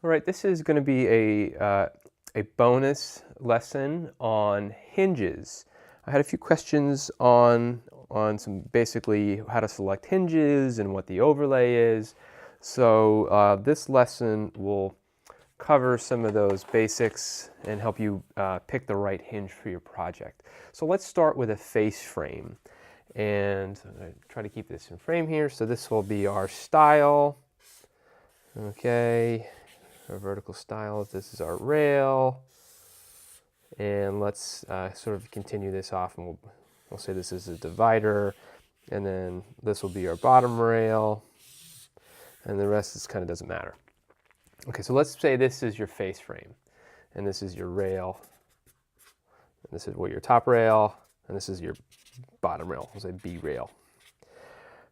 All right, this is going to be a bonus lesson on hinges. I had a few questions on some basically how to select hinges and what the overlay is. So this lesson will cover some of those basics and help you pick the right hinge for your project. So let's start with a face frame. And I'm going to try to keep this in frame here. So this will be our style. Okay. Our vertical style, this is our rail, and let's sort of continue this off, and we'll say this is a divider, and then this will be our bottom rail, and the rest is kind of doesn't matter. Okay, so let's say this is your face frame, and this is your rail, and this is your top rail, and this is your bottom rail. We'll say B rail.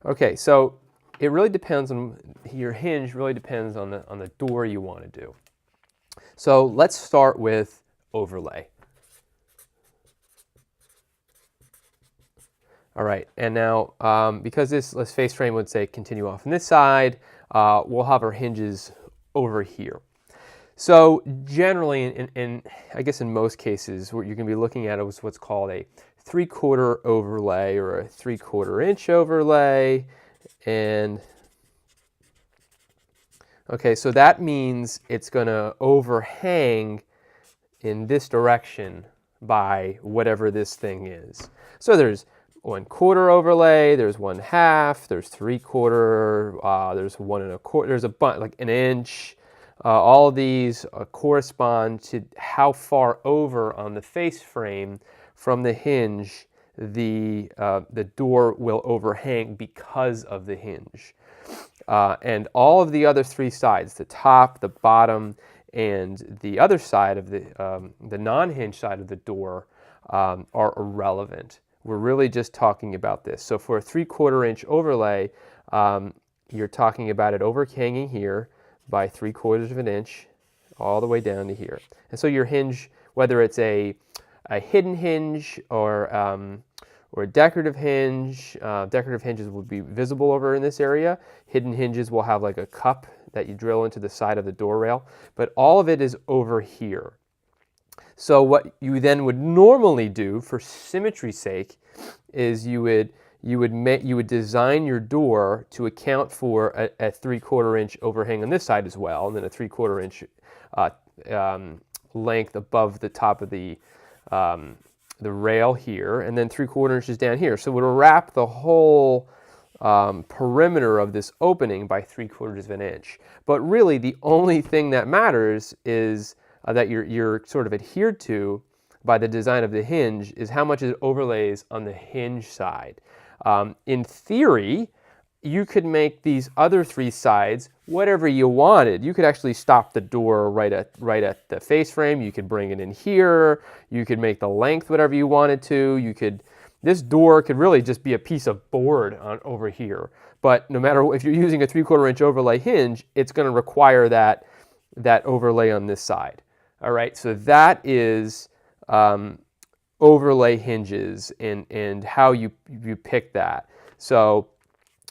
Okay, so it really depends on your hinge. Really depends on the door you want to do. So let's start with overlay. All right, and now because this face frame would say continue off on this side, we'll have our hinges over here. So generally, in I guess in most cases, what you're going to be looking at is what's called a 3/4 overlay or a 3/4 inch overlay. And okay, so that means it's going to overhang in this direction by whatever this thing is. So there's 1/4 overlay, there's 1/2, there's 3/4, there's 1 1/4, there's a bunch, like an inch. All of these correspond to how far over on the face frame from the hinge the door will overhang because of the hinge. And all of the other three sides, the top, the bottom, and the other side of the non-hinge side of the door are irrelevant. We're really just talking about this. So for a 3/4 inch overlay, you're talking about it overhanging here by 3/4 of an inch all the way down to here. And so your hinge, whether it's a hidden hinge or a decorative hinge. Decorative hinges will be visible over in this area. Hidden hinges will have like a cup that you drill into the side of the door rail, but all of it is over here. So what you then would normally do for symmetry's sake is you would design your door to account for a 3/4 inch overhang on this side as well, and then a 3/4 inch length above the top of the rail here, and then 3/4 inches down here. So it would wrap the whole perimeter of this opening by 3/4 of an inch. But really, the only thing that matters is that you're sort of adhered to by the design of the hinge is how much it overlays on the hinge side. In theory, you could make these other three sides whatever you wanted. You could actually stop the door right at the face frame. You could bring it in here. You could make the length whatever you wanted to. This door could really just be a piece of board over here. But no matter if you're using a 3/4 inch overlay hinge, it's going to require that overlay on this side. All right, so that is overlay hinges and how you pick that. So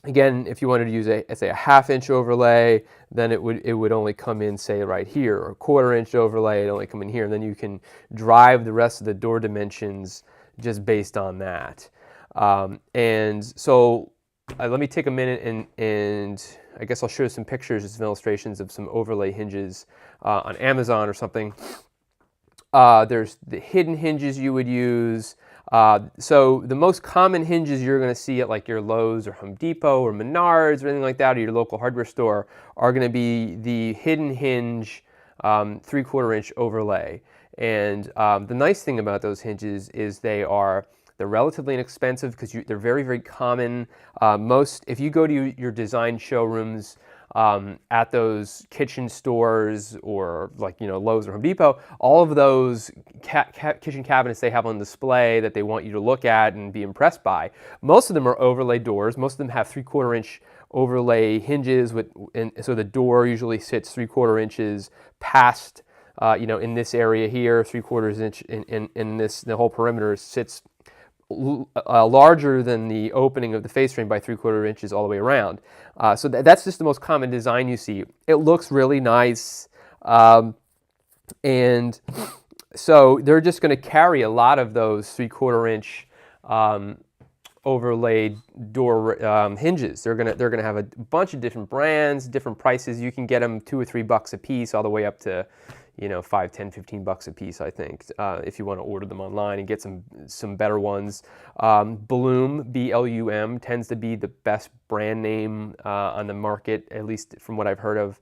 again, if you wanted to use a 1/2 inch overlay, then it would only come in, say, right here, or a 1/4 inch overlay, it only come in here, and then you can drive the rest of the door dimensions just based on that. And so let me take a minute and I guess I'll show you some pictures and some illustrations of some overlay hinges on Amazon or something. There's the hidden hinges you would use. So the most common hinges you're going to see at like your Lowe's or Home Depot or Menards or anything like that, or your local hardware store, are going to be the hidden hinge 3/4 inch overlay. And the nice thing about those hinges is they're relatively inexpensive because they're very, very common. If you go to your design showrooms at those kitchen stores or like Lowe's or Home Depot, all of those kitchen cabinets they have on display that they want you to look at and be impressed by, most of them are overlay doors. Most of them have 3/4 inch overlay hinges, and so the door usually sits 3/4 inches past in this area here, 3/4 inch in this, the whole perimeter sits larger than the opening of the face frame by 3/4 inches all the way around. So that's just the most common design you see. It looks really nice. And so they're just going to carry a lot of those 3/4 inch overlaid door hinges. They're gonna have a bunch of different brands, different prices. You can get them $2 or $3 a piece, all the way up to, you know, $5, $10, $15 a piece, I think, if you want to order them online and get some better ones. Bloom, BLUM, tends to be the best brand name on the market, at least from what I've heard of.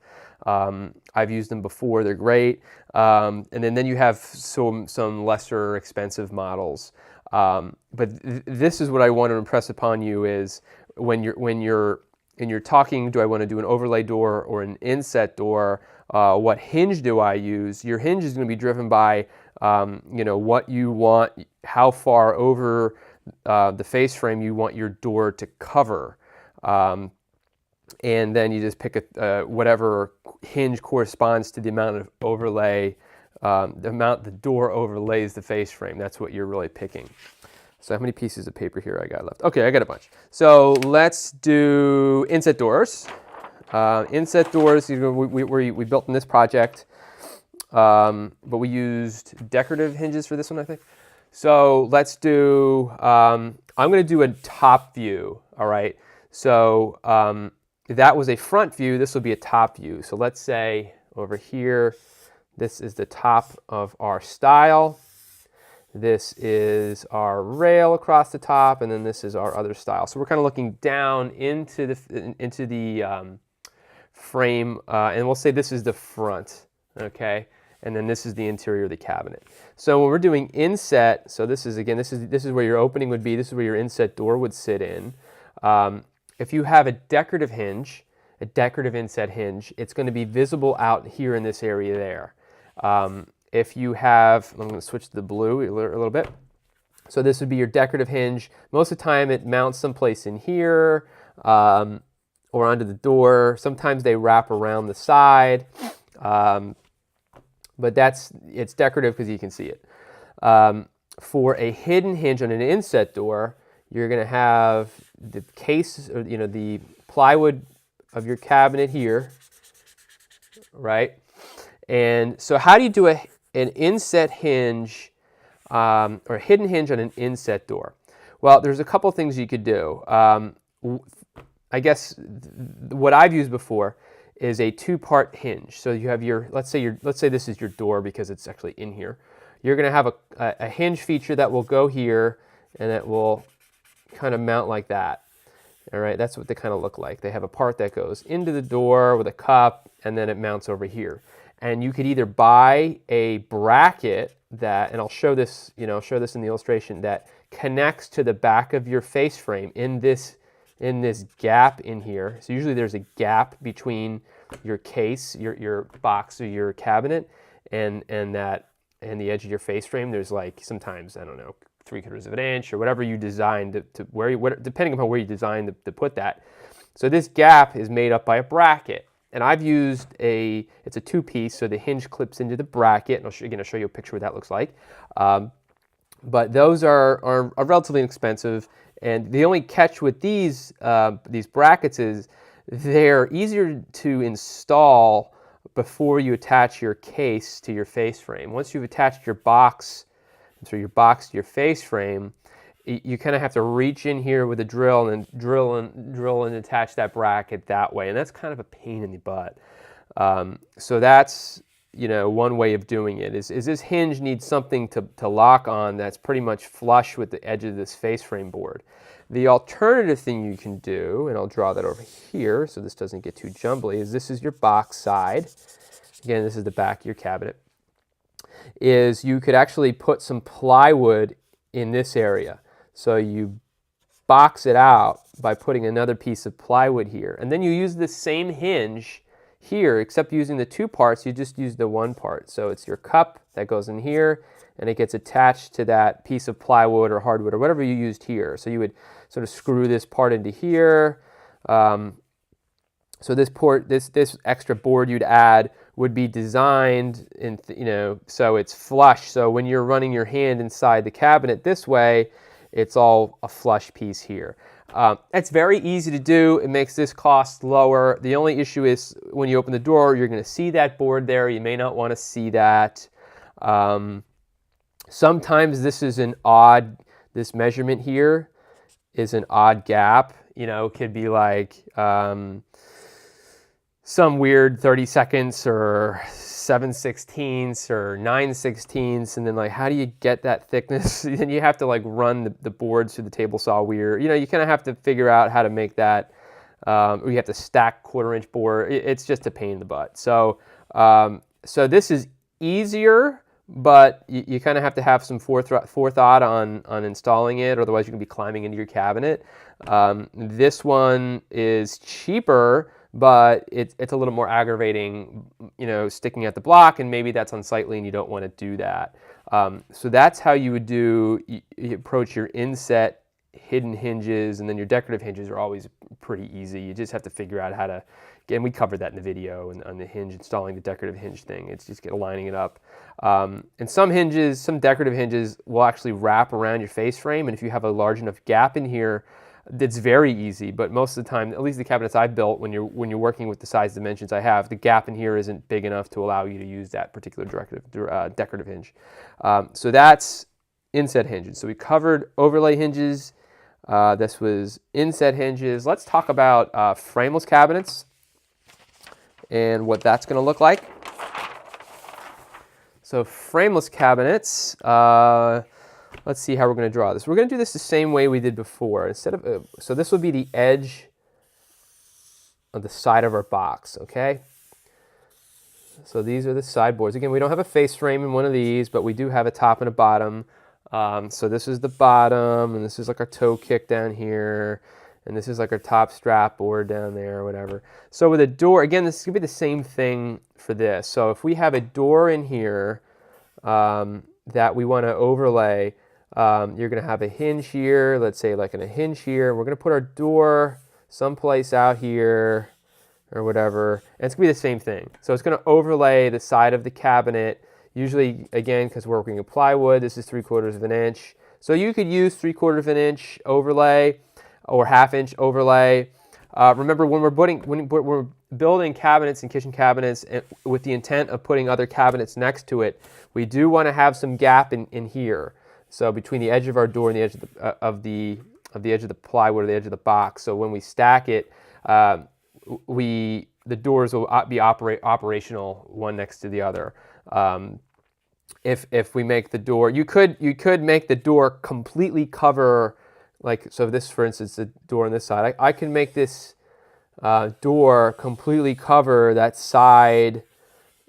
I've used them before; they're great. And then you have some lesser expensive models. But this is what I want to impress upon you is when you're talking, do I want to do an overlay door or an inset door? What hinge do I use? Your hinge is going to be driven by you know, what you want, how far over the face frame you want your door to cover. And then you just pick whatever hinge corresponds to the amount of overlay, the amount the door overlays the face frame. That's what you're really picking. So how many pieces of paper here I got left? Okay, I got a bunch. So let's do inset doors. Inset doors, you know, we built in this project, but we used decorative hinges for this one, I think. So let's do, I'm going to do a top view, all right? So that was a front view, this will be a top view. So let's say over here, this is the top of our style. This is our rail across the top, and then this is our other style. So we're kind of looking down into the frame, and we'll say this is the front, okay? And then this is the interior of the cabinet. So when we're doing inset, so this is, again, this is where your opening would be. This is where your inset door would sit in. If you have a decorative hinge, a decorative inset hinge, it's going to be visible out here in this area there. If you have, I'm going to switch to the blue a little bit. So this would be your decorative hinge. Most of the time it mounts someplace in here or onto the door. Sometimes they wrap around the side, but it's decorative because you can see it. For a hidden hinge on an inset door, you're going to have the case, or, you know, the plywood of your cabinet here, right? And so how do you do an inset hinge or a hidden hinge on an inset door? Well, there's a couple things you could do. I guess what I've used before is a two-part hinge. So you have your, let's say this is your door because it's actually in here. You're going to have a hinge feature that will go here, and it will kind of mount like that. All right, that's what they kind of look like. They have a part that goes into the door with a cup, and then it mounts over here. And you could either buy a bracket that, and I'll show this, you know, show this in the illustration, that connects to the back of your face frame in this gap in here. So usually there's a gap between your case, your box or your cabinet, and the edge of your face frame. There's like sometimes, I don't know, 3/4 of an inch or whatever you designed depending upon where you designed to put that. So this gap is made up by a bracket. And I've used it's a two-piece, so the hinge clips into the bracket, and I'll show you a picture of what that looks like. But those are relatively inexpensive, and the only catch with these brackets is they're easier to install before you attach your case to your face frame. Once you've attached your box, so your box to your face frame, you kind of have to reach in here with a drill and then drill and attach that bracket that way, and that's kind of a pain in the butt. So that's, you know, one way of doing it is this hinge needs something to lock on that's pretty much flush with the edge of this face frame board. The alternative thing you can do, and I'll draw that over here so this doesn't get too jumbly, is this is your box side. Again, this is the back of your cabinet. Is you could actually put some plywood in this area. So you box it out by putting another piece of plywood here. And then you use the same hinge here, except using the two parts, you just use the one part. So it's your cup that goes in here, and it gets attached to that piece of plywood or hardwood or whatever you used here. So you would sort of screw this part into here. So this extra board you'd add would be designed in, you know, so it's flush. So when you're running your hand inside the cabinet this way, it's all a flush piece here. It's very easy to do. It makes this cost lower. The only issue is when you open the door, you're going to see that board there. You may not want to see that. Sometimes this is this measurement here is an odd gap. You know, it could be like some weird 30 seconds or 7/16 or 9/16, and then like, how do you get that thickness? Then you have to like run the boards through the table saw weird. You know, you kind of have to figure out how to make that, or you have to stack 1/4 inch board. It's just a pain in the butt. So, so this is easier, but you kind of have to have some forethought on installing it, otherwise you can be climbing into your cabinet. This one is cheaper, but it's a little more aggravating, you know, sticking at the block, and maybe that's unsightly and you don't want to do that. So that's how you would you approach your inset hidden hinges, and then your decorative hinges are always pretty easy. You just have to figure out how to, again, we covered that in the video and on the hinge, installing the decorative hinge thing. It's just lining it up. And some decorative hinges will actually wrap around your face frame, and if you have a large enough gap in here, it's very easy. But most of the time, at least the cabinets I've built, when you're working with the size dimensions I have, the gap in here isn't big enough to allow you to use that particular decorative hinge. So that's inset hinges. So we covered overlay hinges. This was inset hinges. Let's talk about frameless cabinets and what that's going to look like. So frameless cabinets, let's see how we're going to draw this. We're going to do this the same way we did before. Instead of so this would be the edge of the side of our box, okay? So these are the sideboards. Again, we don't have a face frame in one of these, but we do have a top and a bottom. So this is the bottom, and this is like our toe kick down here, and this is like our top strap board down there or whatever. So with a door, again, this is going to be the same thing for this. So if we have a door in here that we want to overlay, you're going to have a hinge here, let's say like in a hinge here. We're going to put our door someplace out here or whatever, and it's going to be the same thing. So it's going to overlay the side of the cabinet. Usually, again, because we're working with plywood, this is 3/4 of an inch. So you could use 3/4 of an inch overlay or 1/2 inch overlay. Remember, when we're building cabinets and kitchen cabinets with the intent of putting other cabinets next to it, we do want to have some gap in here. So between the edge of our door and the edge of the edge of the plywood or the edge of the box. So when we stack it, the doors will be operational one next to the other. If we make the door, you could make the door completely cover, like, so this, for instance, the door on this side, I can make this door completely cover that side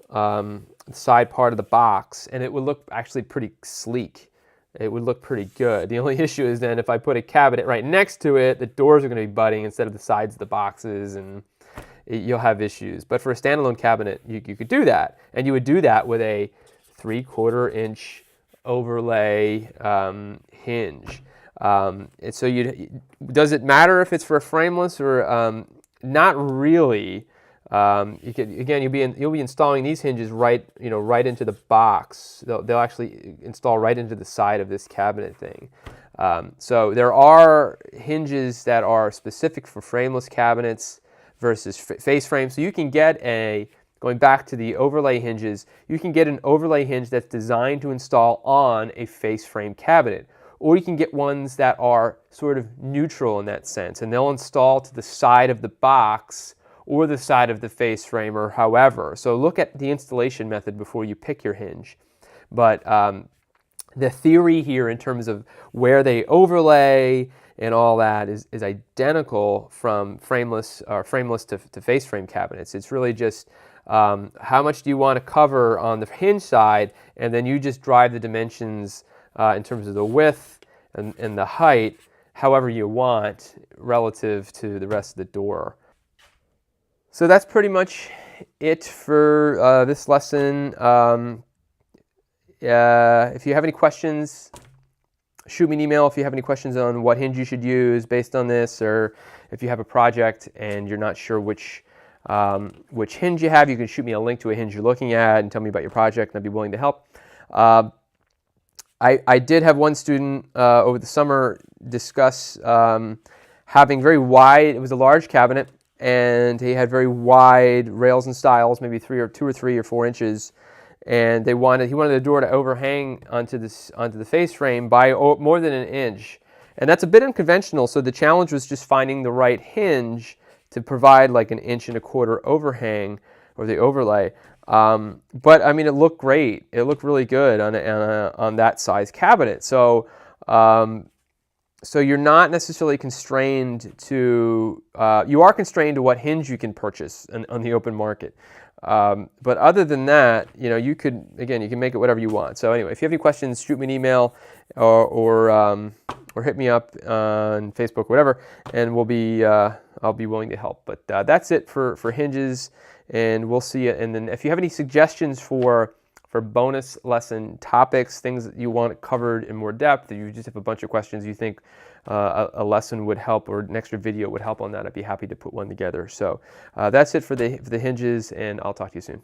part of the box, and it would look actually pretty sleek. It would look pretty good. The only issue is then if I put a cabinet right next to it, the doors are going to be butting instead of the sides of the boxes, and you'll have issues. But for a standalone cabinet, you could do that, and you would do that with a 3/4 inch overlay hinge. And so does it matter if it's for a frameless or not really? You'll be installing these hinges right into the box. They'll actually install right into the side of this cabinet thing. So there are hinges that are specific for frameless cabinets versus face frame. So you can get going back to the overlay hinges, you can get an overlay hinge that's designed to install on a face frame cabinet. Or you can get ones that are sort of neutral in that sense, and they'll install to the side of the box or the side of the face frame, or however. So look at the installation method before you pick your hinge. But the theory here in terms of where they overlay and all that is identical from frameless to face frame cabinets. It's really just how much do you want to cover on the hinge side, and then you just drive the dimensions in terms of the width and the height however you want relative to the rest of the door. So that's pretty much it for this lesson. If you have any questions, shoot me an email if you have any questions on what hinge you should use based on this, or if you have a project and you're not sure which hinge you have, you can shoot me a link to a hinge you're looking at and tell me about your project, and I'd be willing to help. I did have one student over the summer discuss having very wide, it was a large cabinet, and he had very wide rails and stiles, maybe 2 or 3 or 4 inches, and he wanted the door to overhang onto the face frame by more than an inch, and that's a bit unconventional. So the challenge was just finding the right hinge to provide like an 1.25 inch overhang or the overlay. But I mean, it looked great. It looked really good on that size cabinet. So so you're not necessarily constrained to, you are constrained to what hinge you can purchase on the open market. But other than that, you know, you can make it whatever you want. So anyway, if you have any questions, shoot me an email or hit me up on Facebook, whatever, and I'll be willing to help. But that's it for hinges, and we'll see you. And then if you have any suggestions for bonus lesson topics, things that you want covered in more depth, or you just have a bunch of questions you think a lesson would help or an extra video would help on that, I'd be happy to put one together. So that's it for the hinges, and I'll talk to you soon.